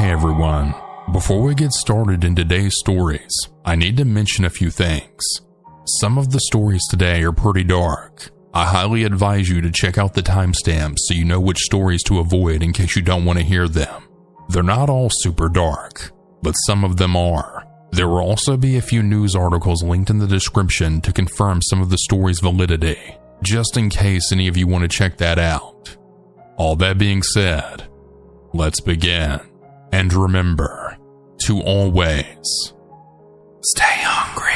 Hey everyone, before we get started in today's stories, I need to mention a few things. Some of the stories today are pretty dark. I highly advise you to check out the timestamps so you know which stories to avoid in case you don't want to hear them. They're not all super dark, but some of them are. There will also be a few news articles linked in the description to confirm some of the story's validity, just in case any of you want to check that out. All that being said, let's begin. And remember to always stay hungry.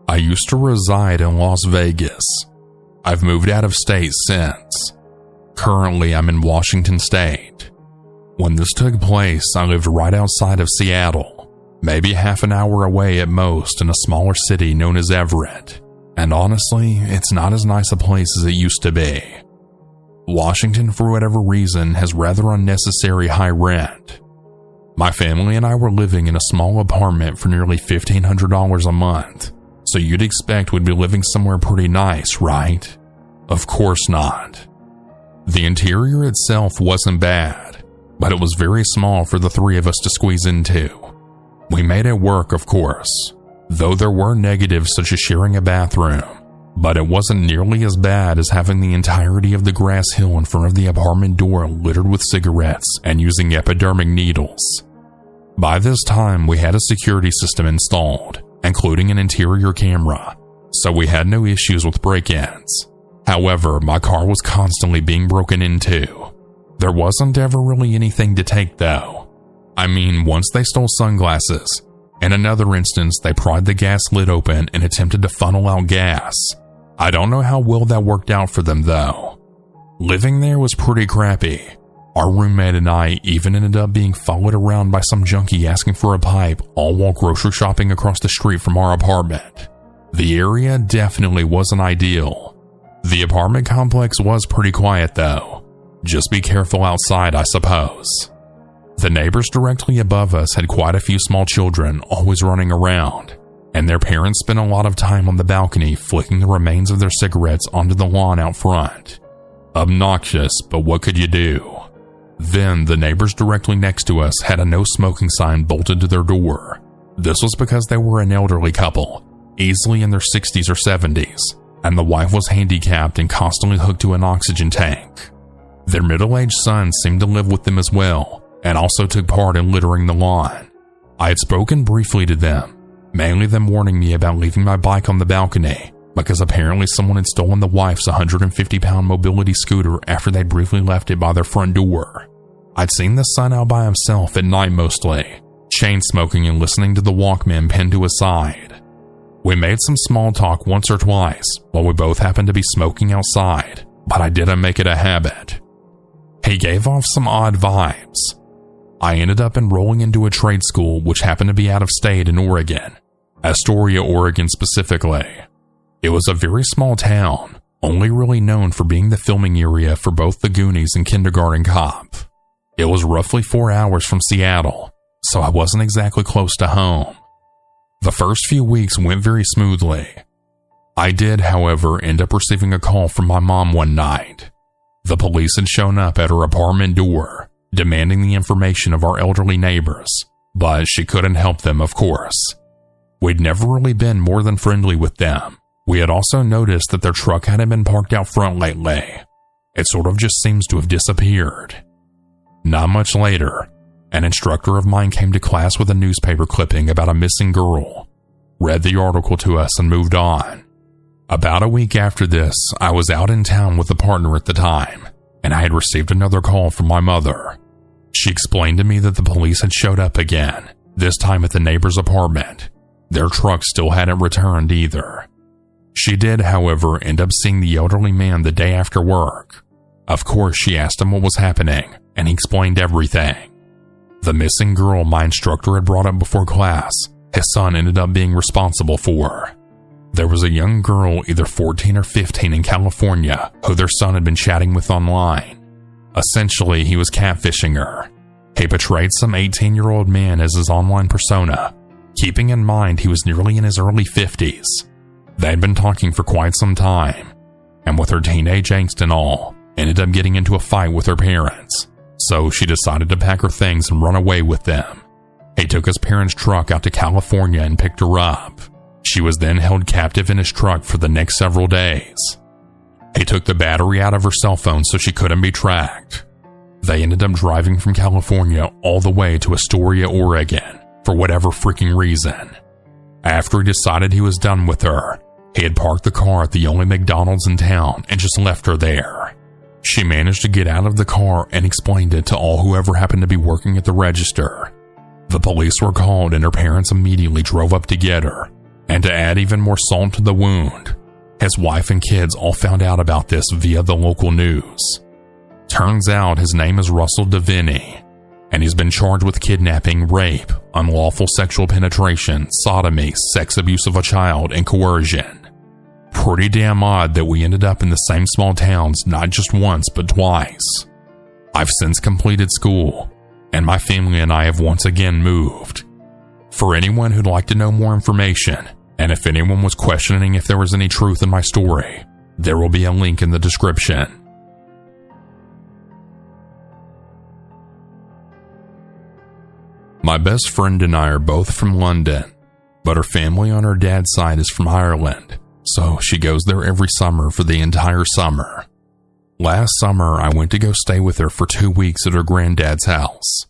I used to reside in Las Vegas. I've moved out of state since. Currently, I'm in Washington State. When this took place, I lived right outside of Seattle, maybe half an hour away at most in a smaller city known as Everett. And honestly, it's not as nice a place as it used to be. Washington, for whatever reason, has rather unnecessary high rent. My family and I were living in a small apartment for nearly $1,500 a month, so you'd expect we'd be living somewhere pretty nice, right? Of course not. The interior itself wasn't bad, but it was very small for the three of us to squeeze into. We made it work, of course, though there were negatives such as sharing a bathroom, but it wasn't nearly as bad as having the entirety of the grass hill in front of the apartment door littered with cigarettes and using epidermic needles. By this time, we had a security system installed, including an interior camera, so we had no issues with break-ins. However, my car was constantly being broken into. There wasn't ever really anything to take though. I mean, once they stole sunglasses. In another instance, they pried the gas lid open and attempted to funnel out gas. I don't know how well that worked out for them though. Living there was pretty crappy. Our roommate and I even ended up being followed around by some junkie asking for a pipe, all while grocery shopping across the street from our apartment. The area definitely wasn't ideal. The apartment complex was pretty quiet though. Just be careful outside, I suppose. The neighbors directly above us had quite a few small children always running around, and their parents spent a lot of time on the balcony flicking the remains of their cigarettes onto the lawn out front. Obnoxious, but what could you do? Then the neighbors directly next to us had a no smoking sign bolted to their door. This was because they were an elderly couple, easily in their 60s or 70s, and the wife was handicapped and constantly hooked to an oxygen tank. Their middle-aged son seemed to live with them as well, and also took part in littering the lawn. I had spoken briefly to them, mainly them warning me about leaving my bike on the balcony, because apparently someone had stolen the wife's 150-pound mobility scooter after they briefly left it by their front door. I'd seen the son out by himself at night mostly, chain smoking and listening to the Walkman pinned to his side. We made some small talk once or twice while we both happened to be smoking outside, but I didn't make it a habit. He gave off some odd vibes. I ended up enrolling into a trade school which happened to be out of state in Oregon, Astoria, Oregon specifically. It was a very small town, only really known for being the filming area for both The Goonies and Kindergarten Cop. It was roughly 4 hours from Seattle, so I wasn't exactly close to home. The first few weeks went very smoothly. I did, however, end up receiving a call from my mom one night. The police had shown up at her apartment door, demanding the information of our elderly neighbors, but she couldn't help them, of course. We'd never really been more than friendly with them. We had also noticed that their truck hadn't been parked out front lately. It sort of just seems to have disappeared. Not much later, an instructor of mine came to class with a newspaper clipping about a missing girl, read the article to us, and moved on. About a week after this, I was out in town with a partner at the time, and I had received another call from my mother. She explained to me that the police had showed up again, this time at the neighbor's apartment. Their truck still hadn't returned either. She did, however, end up seeing the elderly man the day after work. Of course, she asked him what was happening, and he explained everything. The missing girl my instructor had brought up before class, his son ended up being responsible for. There was a young girl, either 14 or 15 in California, who their son had been chatting with online. Essentially, he was catfishing her. He portrayed some 18-year-old man as his online persona, keeping in mind he was nearly in his early 50s. They'd been talking for quite some time. and with her teenage angst and all, ended up getting into a fight with her parents. So she decided to pack her things and run away with them. He took his parents' truck out to California and picked her up. She was then held captive in his truck for the next several days. He took the battery out of her cell phone so she couldn't be tracked. They ended up driving from California all the way to Astoria, Oregon, for whatever freaking reason. After he decided he was done with her, he had parked the car at the only McDonald's in town and just left her there. She managed to get out of the car and explained it to all whoever happened to be working at the register. The police were called and her parents immediately drove up to get her. And to add even more salt to the wound, his wife and kids all found out about this via the local news. Turns out his name is Russell Deviney, and he's been charged with kidnapping, rape, unlawful sexual penetration, sodomy, sex abuse of a child, and coercion. Pretty damn odd that we ended up in the same small towns not just once but twice. I've since completed school, and my family and I have once again moved. For anyone who'd like to know more information, and if anyone was questioning if there was any truth in my story, there will be a link in the description. My best friend and I are both from London, but her family on her dad's side is from Ireland, so she goes there every summer for the entire summer. Last summer, I went to go stay with her for 2 weeks at her granddad's house.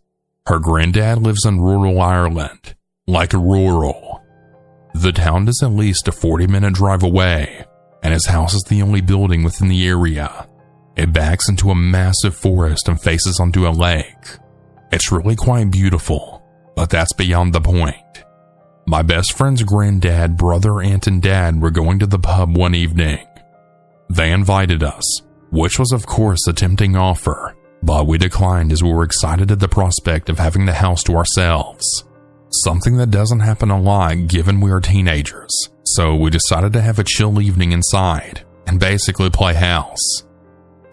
Her granddad lives in rural Ireland, like rural. The town is at least a 40-minute drive away, and his house is the only building within the area. It backs into a massive forest and faces onto a lake. It's really quite beautiful, but that's beyond the point. My best friend's granddad, brother, aunt, and dad were going to the pub one evening. They invited us, which was of course a tempting offer, but we declined as we were excited at the prospect of having the house to ourselves. Something that doesn't happen a lot given we are teenagers, so we decided to have a chill evening inside and basically play house.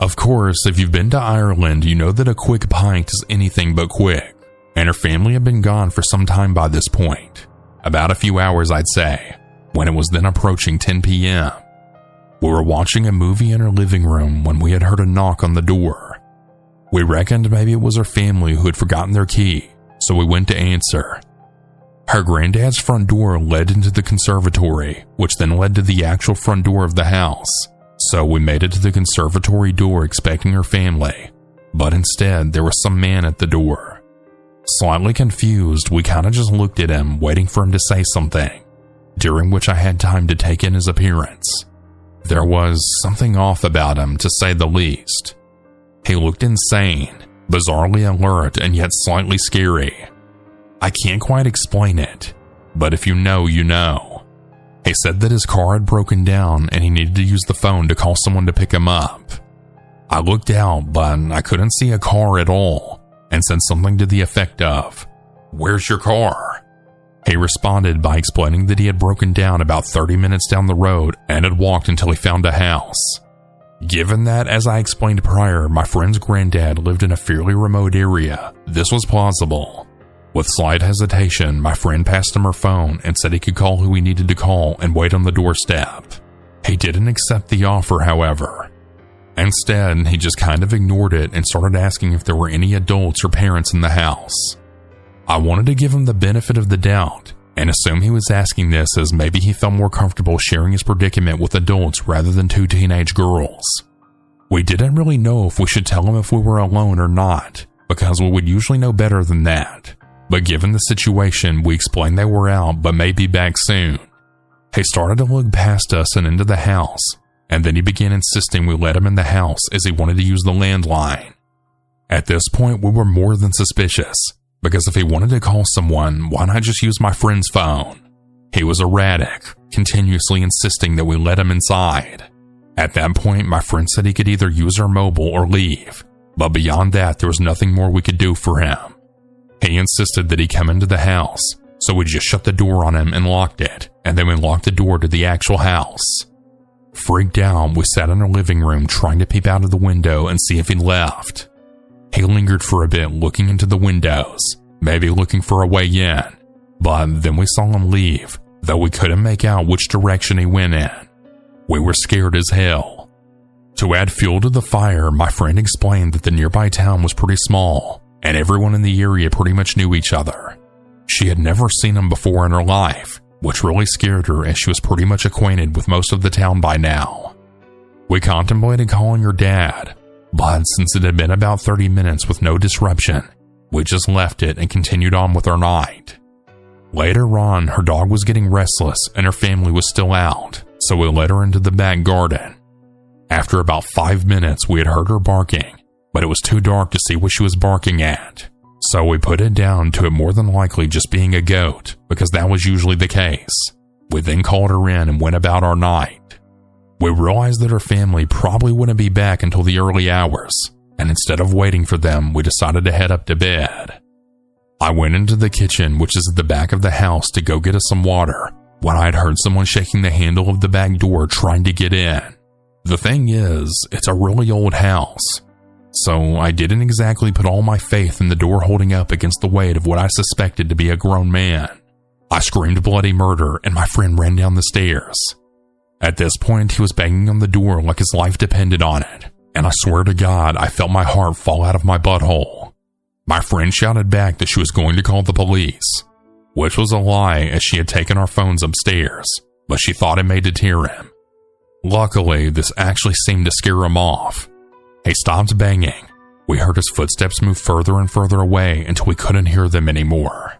Of course, if you've been to Ireland, you know that a quick pint is anything but quick, and her family had been gone for some time by this point. About a few hours, I'd say, when it was then approaching 10 p.m. We were watching a movie in her living room when we had heard a knock on the door. We reckoned maybe it was her family who had forgotten their key, so we went to answer. Her granddad's front door led into the conservatory, which then led to the actual front door of the house. So we made it to the conservatory door expecting her family, but instead there was some man at the door. Slightly confused, we kinda just looked at him, waiting for him to say something, during which I had time to take in his appearance. There was something off about him, to say the least. He looked insane, bizarrely alert, and yet slightly scary. I can't quite explain it, but if you know, you know. He said that his car had broken down and he needed to use the phone to call someone to pick him up. I looked out, but I couldn't see a car at all, and said something to the effect of, "Where's your car?" He responded by explaining that he had broken down about 30 minutes down the road and had walked until he found a house. Given that, as I explained prior, my friend's granddad lived in a fairly remote area, this was plausible. With slight hesitation, my friend passed him her phone and said he could call who he needed to call and wait on the doorstep. He didn't accept the offer, however. Instead, he just kind of ignored it and started asking if there were any adults or parents in the house. I wanted to give him the benefit of the doubt and assume he was asking this as maybe he felt more comfortable sharing his predicament with adults rather than two teenage girls. We didn't really know if we should tell him if we were alone or not, because we would usually know better than that. But given the situation, we explained they were out but may be back soon. He started to look past us and into the house, and then he began insisting we let him in the house as he wanted to use the landline. At this point, we were more than suspicious, because if he wanted to call someone, why not just use my friend's phone? He was erratic, continuously insisting that we let him inside. At that point, my friend said he could either use our mobile or leave, but beyond that, there was nothing more we could do for him. He insisted that he come into the house, so we just shut the door on him and locked it, and then we locked the door to the actual house. Freaked out, we sat in our living room trying to peep out of the window and see if he'd left. He lingered for a bit looking into the windows, maybe looking for a way in, but then we saw him leave, though we couldn't make out which direction he went in. We were scared as hell. To add fuel to the fire, my friend explained that the nearby town was pretty small, and everyone in the area pretty much knew each other. She had never seen him before in her life, which really scared her as she was pretty much acquainted with most of the town by now. We contemplated calling her dad, but since it had been about 30 minutes with no disruption, we just left it and continued on with our night. Later on, her dog was getting restless and her family was still out, so we let her into the back garden. After about 5 minutes, we had heard her barking, but it was too dark to see what she was barking at. So we put it down to it more than likely just being a goat, because that was usually the case. We then called her in and went about our night. We realized that her family probably wouldn't be back until the early hours, and instead of waiting for them, we decided to head up to bed. I went into the kitchen, which is at the back of the house, to go get us some water, when I had heard someone shaking the handle of the back door trying to get in. The thing is, it's a really old house, so I didn't exactly put all my faith in the door holding up against the weight of what I suspected to be a grown man. I screamed bloody murder and my friend ran down the stairs. At this point, he was banging on the door like his life depended on it, and I swear to God, I felt my heart fall out of my butthole. My friend shouted back that she was going to call the police, which was a lie as she had taken our phones upstairs, but she thought it may deter him. Luckily, this actually seemed to scare him off. He stopped banging. We heard his footsteps move further and further away until we couldn't hear them anymore.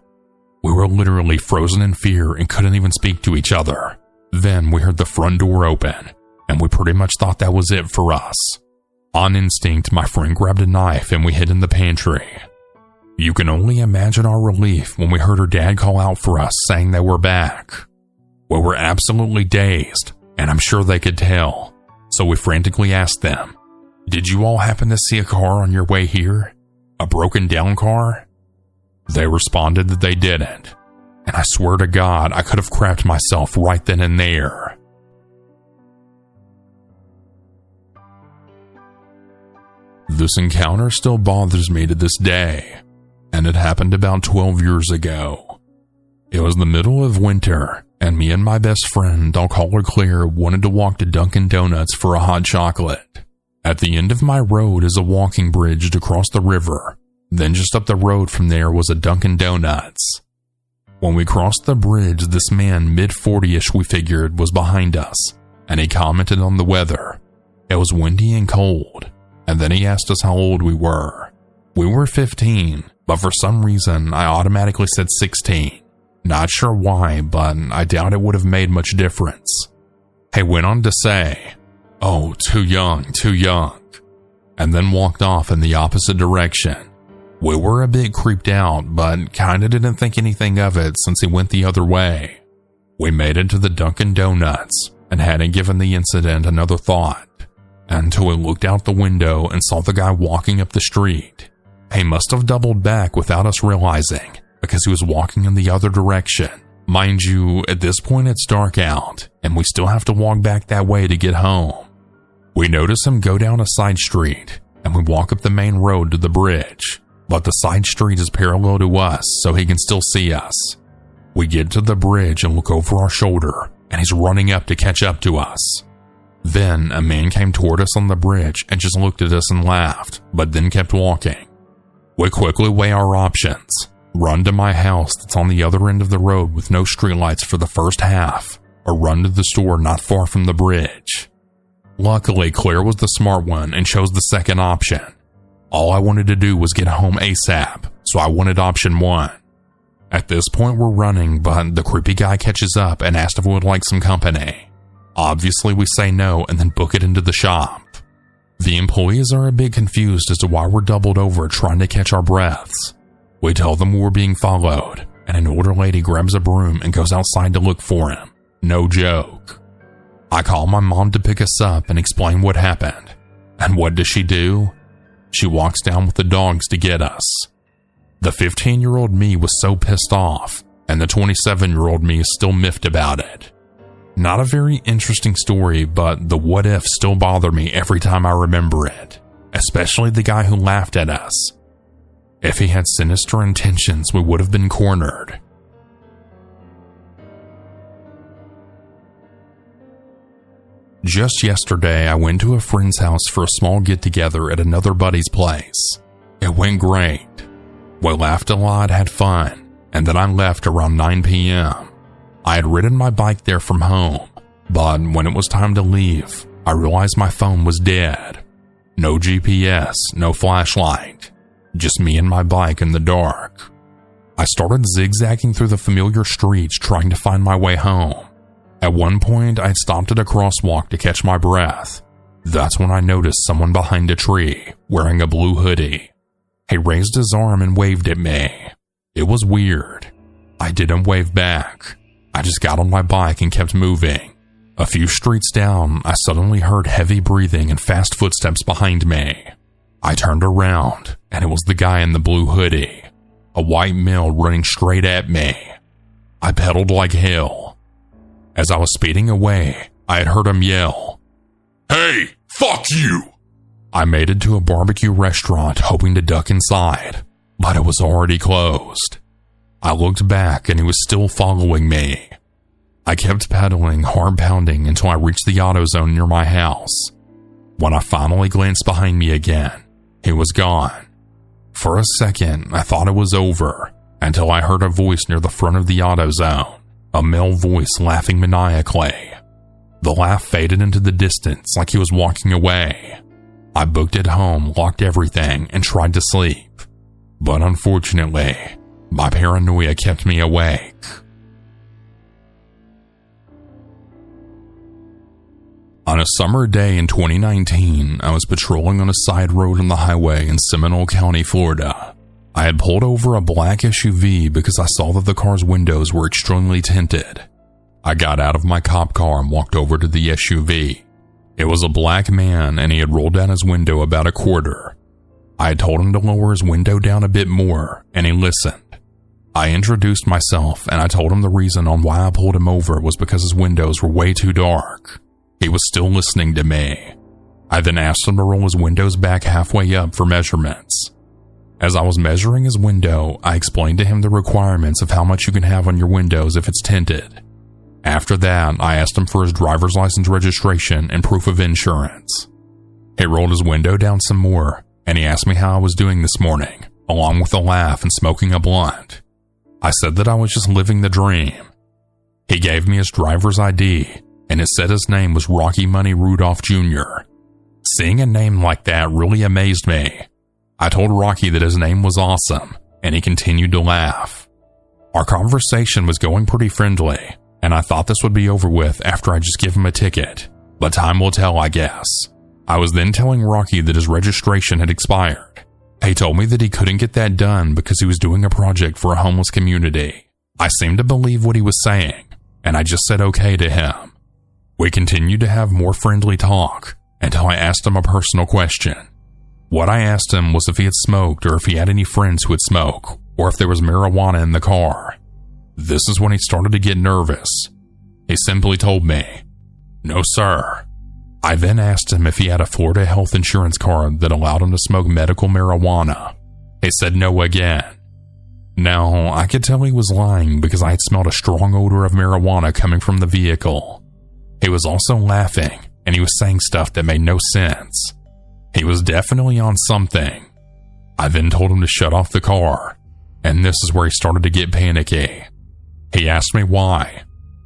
We were literally frozen in fear and couldn't even speak to each other. Then we heard the front door open, and we pretty much thought that was it for us. On instinct, my friend grabbed a knife and we hid in the pantry. You can only imagine our relief when we heard her dad call out for us saying that we're back. We were absolutely dazed, and I'm sure they could tell, so we frantically asked them, "Did you all happen to see a car on your way here? A broken down car?" They responded that they didn't, and I swear to God I could have crapped myself right then and there. This encounter still bothers me to this day, and it happened about 12 years ago. It was the middle of winter, and me and my best friend, I'll call her Claire, wanted to walk to Dunkin' Donuts for a hot chocolate. At the end of my road is a walking bridge to cross the river. Then just up the road from there was a Dunkin' Donuts. When we crossed the bridge, this man, mid-40ish we figured, was behind us, and he commented on the weather. It was windy and cold, and then he asked us how old we were. We were 15, but for some reason I automatically said 16. Not sure why, but I doubt it would have made much difference. He went on to say, "Oh, too young, and then walked off in the opposite direction. We were a bit creeped out, but kinda didn't think anything of it since he went the other way. We made it to the Dunkin' Donuts and hadn't given the incident another thought until we looked out the window and saw the guy walking up the street. He must have doubled back without us realizing, because he was walking in the other direction. Mind you, at this point it's dark out, and we still have to walk back that way to get home. We notice him go down a side street, and we walk up the main road to the bridge, but the side street is parallel to us, so he can still see us. We get to the bridge and look over our shoulder, and he's running up to catch up to us. Then a man came toward us on the bridge and just looked at us and laughed, but then kept walking. We quickly weigh our options. Run to my house that's on the other end of the road with no streetlights for the first half, or run to the store not far from the bridge. Luckily, Claire was the smart one and chose the second option. All I wanted to do was get home ASAP, so I wanted option 1. At this point we're running, but the creepy guy catches up and asks if we would like some company. Obviously we say no and then book it into the shop. The employees are a bit confused as to why we're doubled over trying to catch our breaths. We tell them we're being followed, and an older lady grabs a broom and goes outside to look for him. No joke. I call my mom to pick us up and explain what happened. And what does she do? She walks down with the dogs to get us. The 15-year-old me was so pissed off, and the 27-year-old me is still miffed about it. Not a very interesting story, but the what ifs still bother me every time I remember it, especially the guy who laughed at us. If he had sinister intentions, we would have been cornered. Just yesterday, I went to a friend's house for a small get-together at another buddy's place. It went great. We laughed a lot, had fun, and then I left around 9 p.m. I had ridden my bike there from home, but when it was time to leave, I realized my phone was dead. No GPS, no flashlight, just me and my bike in the dark. I started zigzagging through the familiar streets trying to find my way home. At one point, I stopped at a crosswalk to catch my breath. That's when I noticed someone behind a tree, wearing a blue hoodie. He raised his arm and waved at me. It was weird. I didn't wave back. I just got on my bike and kept moving. A few streets down, I suddenly heard heavy breathing and fast footsteps behind me. I turned around, and it was the guy in the blue hoodie, a white male running straight at me. I pedaled like hell. As I was speeding away, I had heard him yell, "Hey, fuck you!" I made it to a barbecue restaurant hoping to duck inside, but it was already closed. I looked back and he was still following me. I kept pedaling, hard pounding until I reached the AutoZone near my house. When I finally glanced behind me again, he was gone. For a second, I thought it was over, until I heard a voice near the front of the AutoZone, a male voice laughing maniacally. The laugh faded into the distance like he was walking away. I booked it home, locked everything, and tried to sleep. But unfortunately, my paranoia kept me awake. On a summer day in 2019, I was patrolling on a side road on the highway in Seminole County, Florida. I had pulled over a black SUV because I saw that the car's windows were extremely tinted. I got out of my cop car and walked over to the SUV. It was a black man and he had rolled down his window about a quarter. I had told him to lower his window down a bit more and he listened. I introduced myself and I told him the reason on why I pulled him over was because his windows were way too dark. He was still listening to me. I then asked him to roll his windows back halfway up for measurements. As I was measuring his window, I explained to him the requirements of how much you can have on your windows if it's tinted. After that, I asked him for his driver's license registration and proof of insurance. He rolled his window down some more, and he asked me how I was doing this morning, along with a laugh and smoking a blunt. I said that I was just living the dream. He gave me his driver's ID, and it said his name was Rocky Money Rudolph Jr. Seeing a name like that really amazed me. I told Rocky that his name was awesome, and he continued to laugh. Our conversation was going pretty friendly, and I thought this would be over with after I just give him a ticket, but time will tell, I guess. I was then telling Rocky that his registration had expired. He told me that he couldn't get that done because he was doing a project for a homeless community. I seemed to believe what he was saying, and I just said okay to him. We continued to have more friendly talk until I asked him a personal question. What I asked him was if he had smoked or if he had any friends who would smoke, or if there was marijuana in the car. This is when he started to get nervous. He simply told me, "No, sir." I then asked him if he had a Florida health insurance card that allowed him to smoke medical marijuana. He said no again. Now, I could tell he was lying because I had smelled a strong odor of marijuana coming from the vehicle. He was also laughing, and he was saying stuff that made no sense. He was definitely on something. I then told him to shut off the car, and this is where he started to get panicky. He asked me why,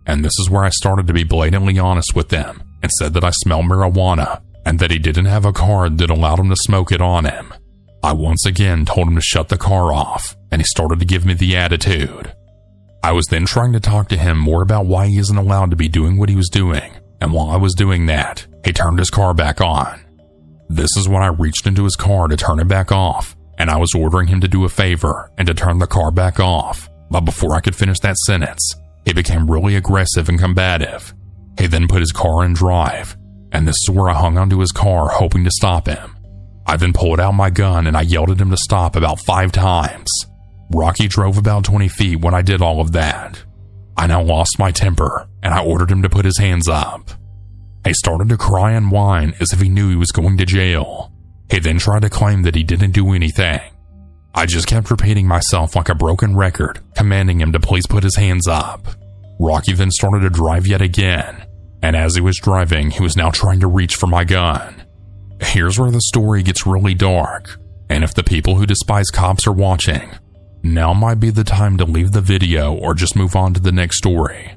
and this is where I started to be blatantly honest with him and said that I smelled marijuana and that he didn't have a card that allowed him to smoke it on him. I once again told him to shut the car off, and he started to give me the attitude. I was then trying to talk to him more about why he isn't allowed to be doing what he was doing, and while I was doing that, he turned his car back on. This is when I reached into his car to turn it back off, and I was ordering him to do a favor and to turn the car back off. But before I could finish that sentence, he became really aggressive and combative. He then put his car in drive, and this is where I hung onto his car hoping to stop him. I then pulled out my gun and I yelled at him to stop about 5 times. Rocky drove about 20 feet when I did all of that. I now lost my temper, and I ordered him to put his hands up. He started to cry and whine as if he knew he was going to jail. He then tried to claim that he didn't do anything. I just kept repeating myself like a broken record, commanding him to please put his hands up. Rocky then started to drive yet again. and as he was driving, he was now trying to reach for my gun. Here's where the story gets really dark, and if the people who despise cops are watching, now might be the time to leave the video or just move on to the next story.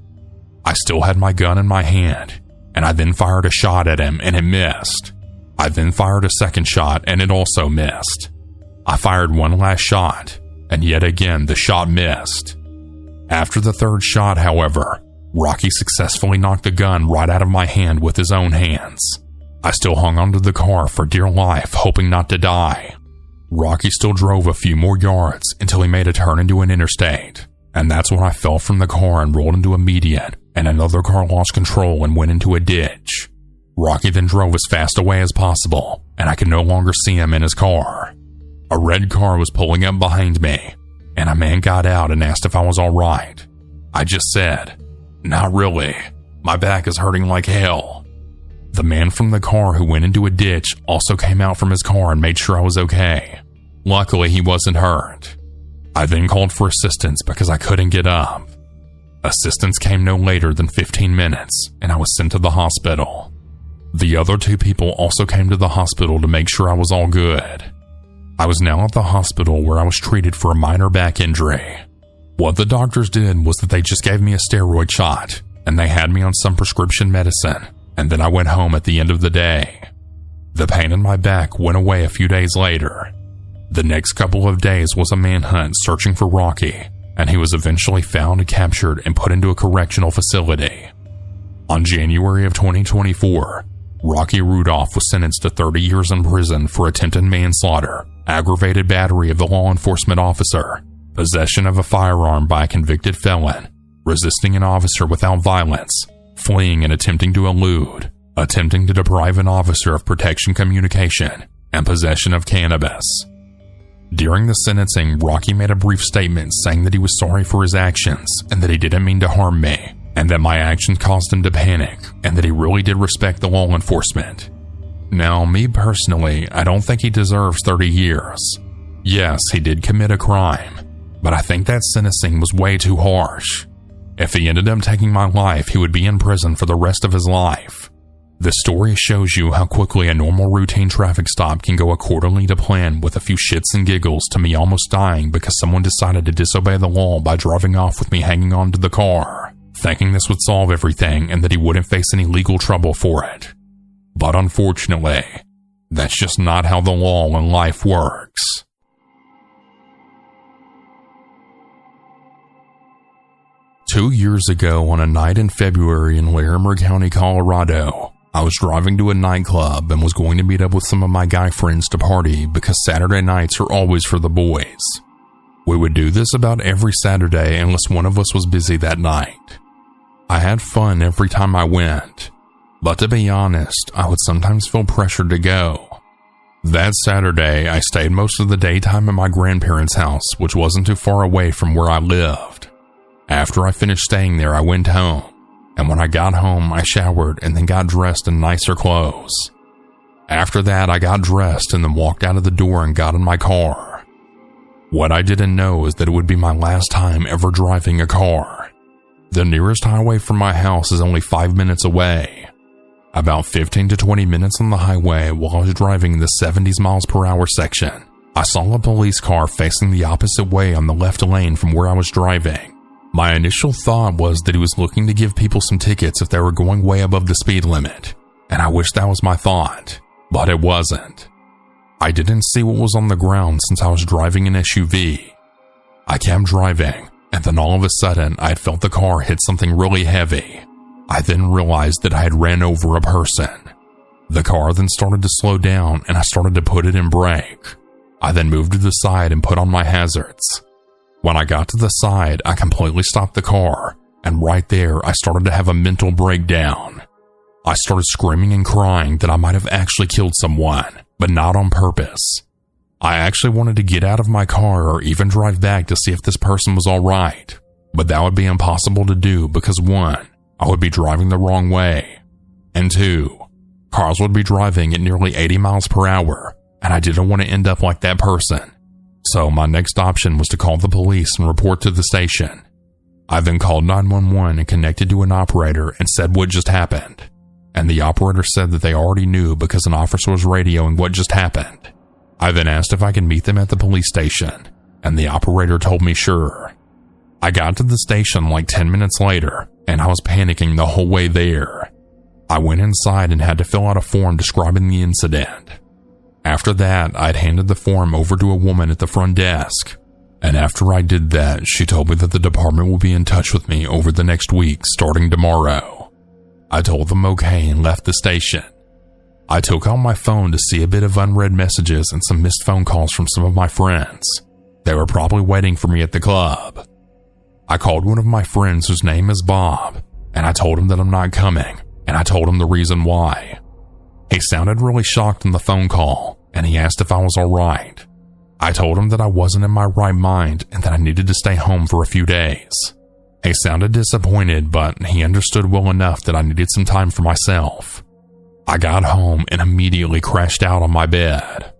I still had my gun in my hand, and I then fired a shot at him and it missed. I then fired a second shot and it also missed. I fired one last shot, and yet again the shot missed. After the third shot, however, Rocky successfully knocked the gun right out of my hand with his own hands. I still hung onto the car for dear life, hoping not to die. Rocky still drove a few more yards until he made a turn into an interstate, and that's when I fell from the car and rolled into a median, and another car lost control and went into a ditch. Rocky then drove as fast away as possible, and I could no longer see him in his car. A red car was pulling up behind me, and a man got out and asked if I was alright. I just said, "Not really. My back is hurting like hell." The man from the car who went into a ditch also came out from his car and made sure I was okay. Luckily, he wasn't hurt. I then called for assistance because I couldn't get up. Assistance came no later than 15 minutes, and I was sent to the hospital. The other two people also came to the hospital to make sure I was all good. I was now at the hospital where I was treated for a minor back injury. What the doctors did was that they just gave me a steroid shot, and they had me on some prescription medicine, and then I went home at the end of the day. The pain in my back went away a few days later. The next couple of days was a manhunt searching for Rocky, and he was eventually found and captured and put into a correctional facility. On January of 2024, Rocky Rudolph was sentenced to 30 years in prison for attempted manslaughter, aggravated battery of a law enforcement officer, possession of a firearm by a convicted felon, resisting an officer without violence, fleeing and attempting to elude, attempting to deprive an officer of protection communication, and possession of cannabis. During the sentencing, Rocky made a brief statement saying that he was sorry for his actions and that he didn't mean to harm me, and that my actions caused him to panic, and that he really did respect the law enforcement. Now, me personally, I don't think he deserves 30 years. Yes, he did commit a crime, but I think that sentencing was way too harsh. If he ended up taking my life, he would be in prison for the rest of his life. This story shows you how quickly a normal routine traffic stop can go accordingly to plan, with a few shits and giggles to me almost dying because someone decided to disobey the law by driving off with me hanging onto the car, thinking this would solve everything and that he wouldn't face any legal trouble for it. But unfortunately, that's just not how the law and life works. Two years ago, on a night in February in Larimer County, Colorado, I was driving to a nightclub and was going to meet up with some of my guy friends to party because Saturday nights are always for the boys. We would do this about every Saturday unless one of us was busy that night. I had fun every time I went, but to be honest, I would sometimes feel pressured to go. That Saturday, I stayed most of the daytime at my grandparents' house, which wasn't too far away from where I lived. After I finished staying there, I went home, and when I got home, I showered and then got dressed in nicer clothes. After that, I got dressed and then walked out of the door and got in my car. What I didn't know is that it would be my last time ever driving a car. The nearest highway from my house is only 5 minutes away. About 15 to 20 minutes on the highway while I was driving the 70 miles per hour section, I saw a police car facing the opposite way on the left lane from where I was driving. My initial thought was that he was looking to give people some tickets if they were going way above the speed limit, and I wish that was my thought, but it wasn't. I didn't see what was on the ground since I was driving an SUV. I kept driving, and then all of a sudden I had felt the car hit something really heavy. I then realized that I had ran over a person. The car then started to slow down and I started to put it in brake. I then moved to the side and put on my hazards. When I got to the side, I completely stopped the car, and right there I started to have a mental breakdown. I started screaming and crying that I might have actually killed someone, but not on purpose. I actually wanted to get out of my car or even drive back to see if this person was alright, but that would be impossible to do because 1, I would be driving the wrong way, and 2, cars would be driving at nearly 80 miles per hour, and I didn't want to end up like that person. So my next option was to call the police and report to the station. I then called 911 and connected to an operator and said what just happened. And the operator said that they already knew because an officer was radioing what just happened. I then asked if I could meet them at the police station, and the operator told me sure. I got to the station like 10 minutes later, and I was panicking the whole way there. I went inside and had to fill out a form describing the incident. After that, I'd handed the form over to a woman at the front desk, and after I did that, she told me that the department will be in touch with me over the next week starting tomorrow. I told them okay and left the station. I took out my phone to see a bit of unread messages and some missed phone calls from some of my friends. They were probably waiting for me at the club. I called one of my friends whose name is Bob, and I told him that I'm not coming, and I told him the reason why. He sounded really shocked on the phone call, and he asked if I was alright. I told him that I wasn't in my right mind and that I needed to stay home for a few days. He sounded disappointed, but he understood well enough that I needed some time for myself. I got home and immediately crashed out on my bed.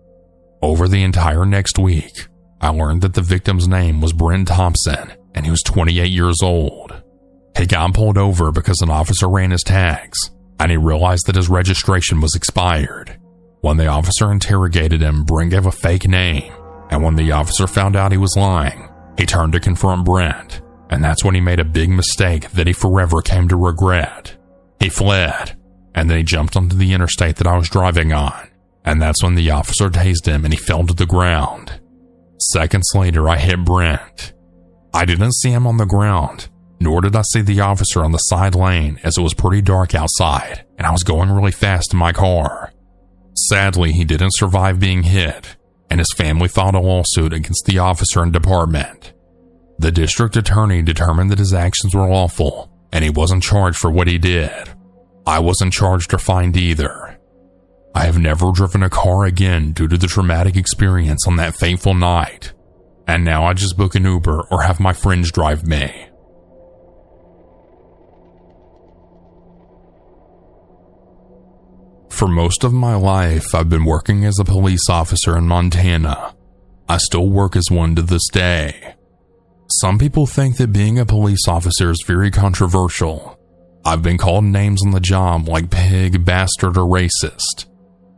Over the entire next week, I learned that the victim's name was Brent Thompson, and he was 28 years old. He got pulled over because an officer ran his tags, and he realized that his registration was expired. When the officer interrogated him, Brent gave a fake name, and when the officer found out he was lying, he turned to confront Brent, and that's when he made a big mistake that he forever came to regret. He fled, and then he jumped onto the interstate that I was driving on, and that's when the officer tased him and he fell to the ground. Seconds later, I hit Brent. I didn't see him on the ground, nor did I see the officer on the side lane as it was pretty dark outside and I was going really fast in my car. Sadly, he didn't survive being hit, and his family filed a lawsuit against the officer and department. The district attorney determined that his actions were lawful, and he wasn't charged for what he did. I wasn't charged or fined either. I have never driven a car again due to the traumatic experience on that fateful night, and now I just book an Uber or have my friends drive me. For most of my life, I've been working as a police officer in Montana. I still work as one to this day. Some people think that being a police officer is very controversial. I've been called names on the job like pig, bastard, or racist.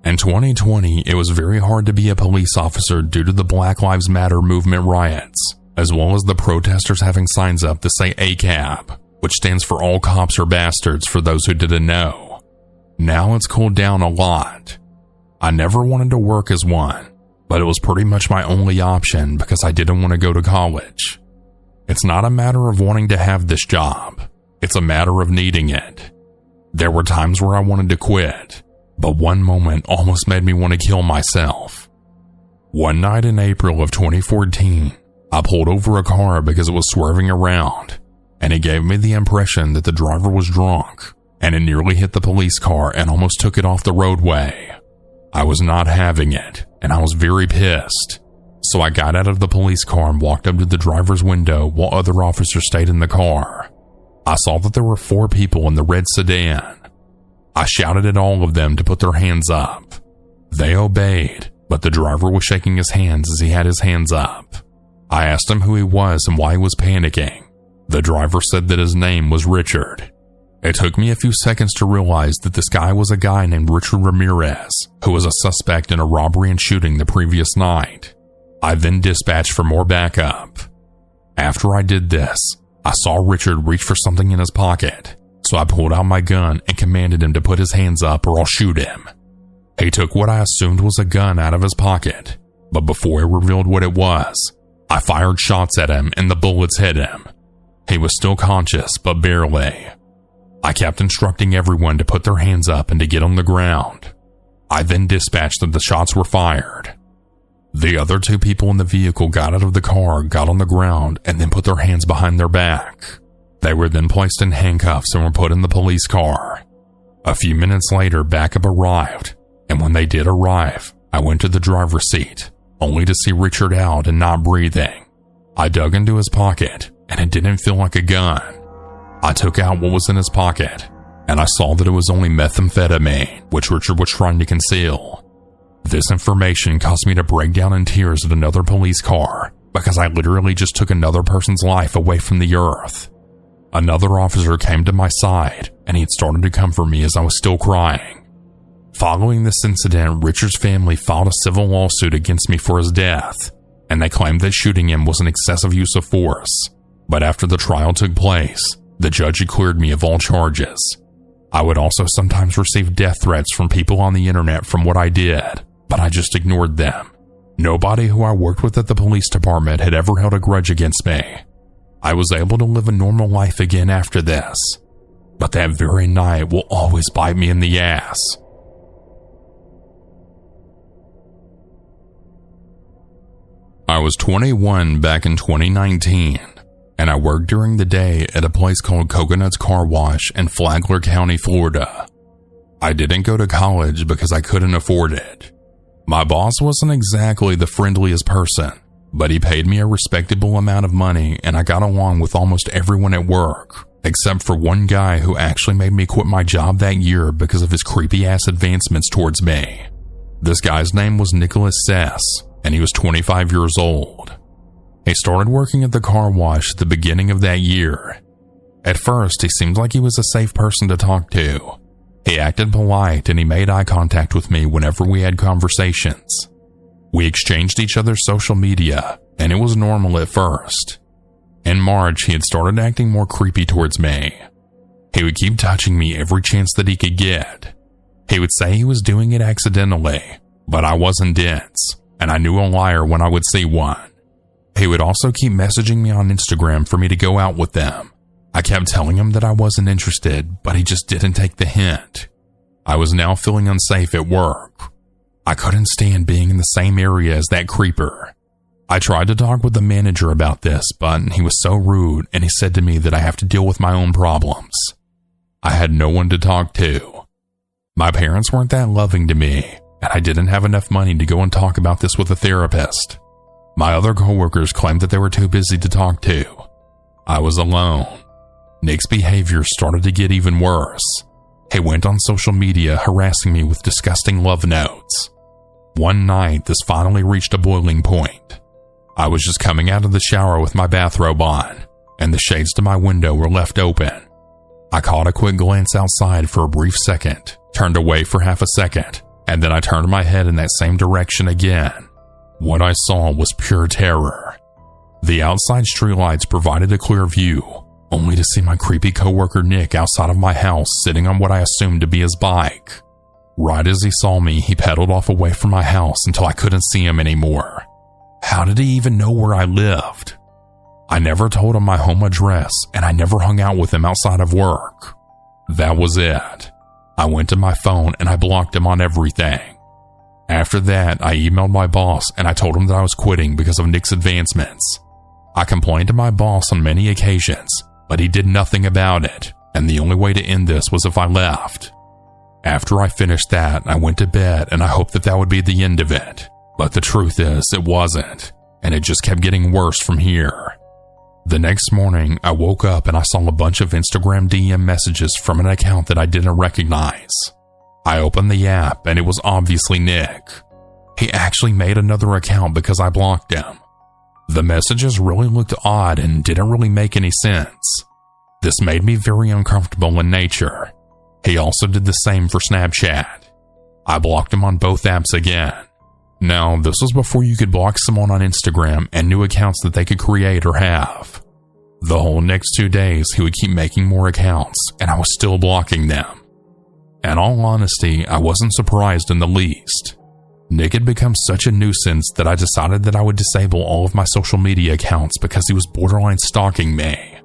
In 2020, it was very hard to be a police officer due to the Black Lives Matter movement riots, as well as the protesters having signs up that say ACAB, which stands for All Cops Are Bastards for those who didn't know. Now it's cooled down a lot. I never wanted to work as one, but it was pretty much my only option because I didn't want to go to college. It's not a matter of wanting to have this job. It's a matter of needing it. There were times where I wanted to quit, but one moment almost made me want to kill myself. One night in April of 2014, I pulled over a car because it was swerving around, and it gave me the impression that the driver was drunk, and it nearly hit the police car and almost took it off the roadway. I was not having it, and I was very pissed. So I got out of the police car and walked up to the driver's window while other officers stayed in the car. I saw that there were 4 people in the red sedan. I shouted at all of them to put their hands up. They obeyed, but the driver was shaking his hands as he had his hands up. I asked him who he was and why he was panicking. The driver said that his name was Richard. It took me a few seconds to realize that this guy was a guy named Richard Ramirez, who was a suspect in a robbery and shooting the previous night. I then dispatched for more backup. After I did this, I saw Richard reach for something in his pocket, so I pulled out my gun and commanded him to put his hands up or I'll shoot him. He took what I assumed was a gun out of his pocket, but before he revealed what it was, I fired shots at him and the bullets hit him. He was still conscious, but barely. I kept instructing everyone to put their hands up and to get on the ground. I then dispatched that the shots were fired. The other 2 people in the vehicle got out of the car, got on the ground, and then put their hands behind their back. They were then placed in handcuffs and were put in the police car. A few minutes later, backup arrived, and when they did arrive, I went to the driver's seat, only to see Richard out and not breathing. I dug into his pocket, and it didn't feel like a gun. I took out what was in his pocket, and I saw that it was only methamphetamine, which Richard was trying to conceal. This information caused me to break down in tears at another police car because I literally just took another person's life away from the earth. Another officer came to my side, and he had started to comfort me as I was still crying. Following this incident, Richard's family filed a civil lawsuit against me for his death, and they claimed that shooting him was an excessive use of force. But after the trial took place, the judge had cleared me of all charges. I would also sometimes receive death threats from people on the internet from what I did, but I just ignored them. Nobody who I worked with at the police department had ever held a grudge against me. I was able to live a normal life again after this, but that very night will always bite me in the ass. I was 21 back in 2019, and I worked during the day at a place called Coconuts Car Wash in Flagler County, Florida. I didn't go to college because I couldn't afford it. My boss wasn't exactly the friendliest person, but he paid me a respectable amount of money, and I got along with almost everyone at work, except for one guy who actually made me quit my job that year because of his creepy-ass advancements towards me. This guy's name was Nicholas Sess, and he was 25 years old. He started working at the car wash at the beginning of that year. At first, he seemed like he was a safe person to talk to. He acted polite, and he made eye contact with me whenever we had conversations. We exchanged each other's social media, and it was normal at first. In March, he had started acting more creepy towards me. He would keep touching me every chance that he could get. He would say he was doing it accidentally, but I wasn't dense, and I knew a liar when I would see one. He would also keep messaging me on Instagram for me to go out with them. I kept telling him that I wasn't interested, but he just didn't take the hint. I was now feeling unsafe at work. I couldn't stand being in the same area as that creeper. I tried to talk with the manager about this, but he was so rude, and he said to me that I have to deal with my own problems. I had no one to talk to. My parents weren't that loving to me, and I didn't have enough money to go and talk about this with a therapist. My other coworkers claimed that they were too busy to talk to. I was alone. Nick's behavior started to get even worse. He went on social media harassing me with disgusting love notes. One night, this finally reached a boiling point. I was just coming out of the shower with my bathrobe on, and the shades to my window were left open. I caught a quick glance outside for a brief second, turned away for half a second, and then I turned my head in that same direction again. What I saw was pure terror. The outside streetlights provided a clear view, only to see my creepy coworker Nick outside of my house sitting on what I assumed to be his bike. Right as he saw me, he pedaled off away from my house until I couldn't see him anymore. How did he even know where I lived? I never told him my home address, and I never hung out with him outside of work. That was it. I went to my phone and I blocked him on everything. After that, I emailed my boss and I told him that I was quitting because of Nick's advancements. I complained to my boss on many occasions, but he did nothing about it, and the only way to end this was if I left. After I finished that, I went to bed and I hoped that that would be the end of it. But the truth is, it wasn't, and it just kept getting worse from here. The next morning, I woke up and I saw a bunch of Instagram DM messages from an account that I didn't recognize. I opened the app and it was obviously Nick. He actually made another account because I blocked him. The messages really looked odd and didn't really make any sense. This made me very uncomfortable in nature. He also did the same for Snapchat. I blocked him on both apps again. Now, this was before you could block someone on Instagram and new accounts that they could create or have. The whole next 2 days, he would keep making more accounts, and I was still blocking them. In all honesty, I wasn't surprised in the least. Nick had become such a nuisance that I decided that I would disable all of my social media accounts because he was borderline stalking me.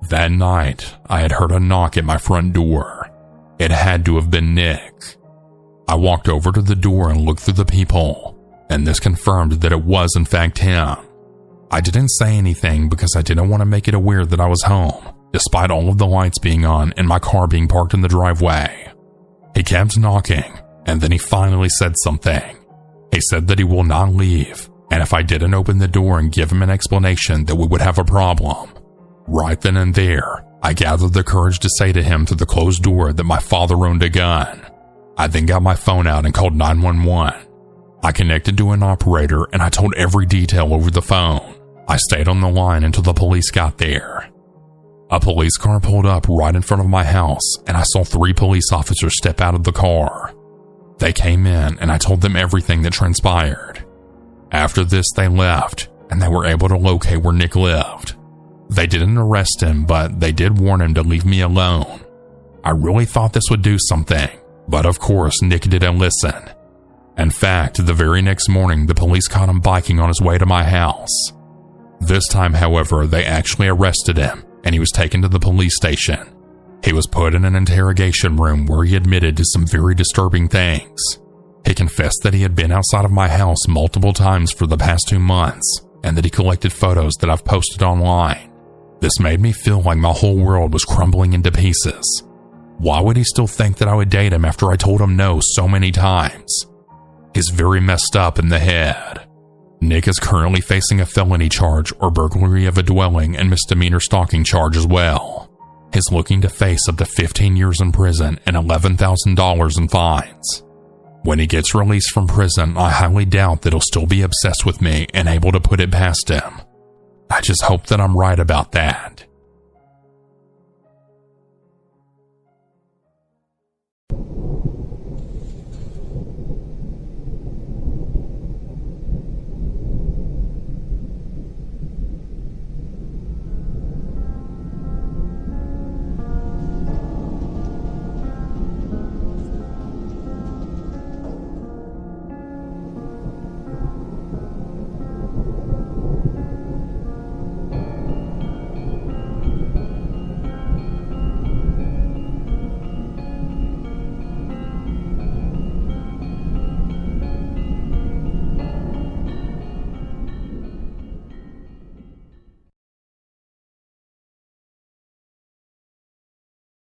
That night, I had heard a knock at my front door. It had to have been Nick. I walked over to the door and looked through the peephole, and this confirmed that it was in fact him. I didn't say anything because I didn't want to make it aware that I was home, despite all of the lights being on and my car being parked in the driveway. He kept knocking, and then he finally said something. He said that he will not leave, and if I didn't open the door and give him an explanation, that we would have a problem. Right then and there, I gathered the courage to say to him through the closed door that my father owned a gun. I then got my phone out and called 911. I connected to an operator and I told every detail over the phone. I stayed on the line until the police got there. A police car pulled up right in front of my house, and I saw 3 police officers step out of the car. They came in, and I told them everything that transpired. After this, they left, and they were able to locate where Nick lived. They didn't arrest him, but they did warn him to leave me alone. I really thought this would do something, but of course Nick didn't listen. In fact, the very next morning, the police caught him biking on his way to my house. This time, however, they actually arrested him, and he was taken to the police station. He was put in an interrogation room where he admitted to some very disturbing things. He confessed that he had been outside of my house multiple times for the past 2 months, and that he collected photos that I've posted online. This made me feel like my whole world was crumbling into pieces. Why would he still think that I would date him after I told him no so many times? He's very messed up in the head. Nick is currently facing a felony charge or burglary of a dwelling and misdemeanor stalking charge as well. He's looking to face up to 15 years in prison and $11,000 in fines. When he gets released from prison, I highly doubt that he'll still be obsessed with me and able to put it past him. I just hope that I'm right about that.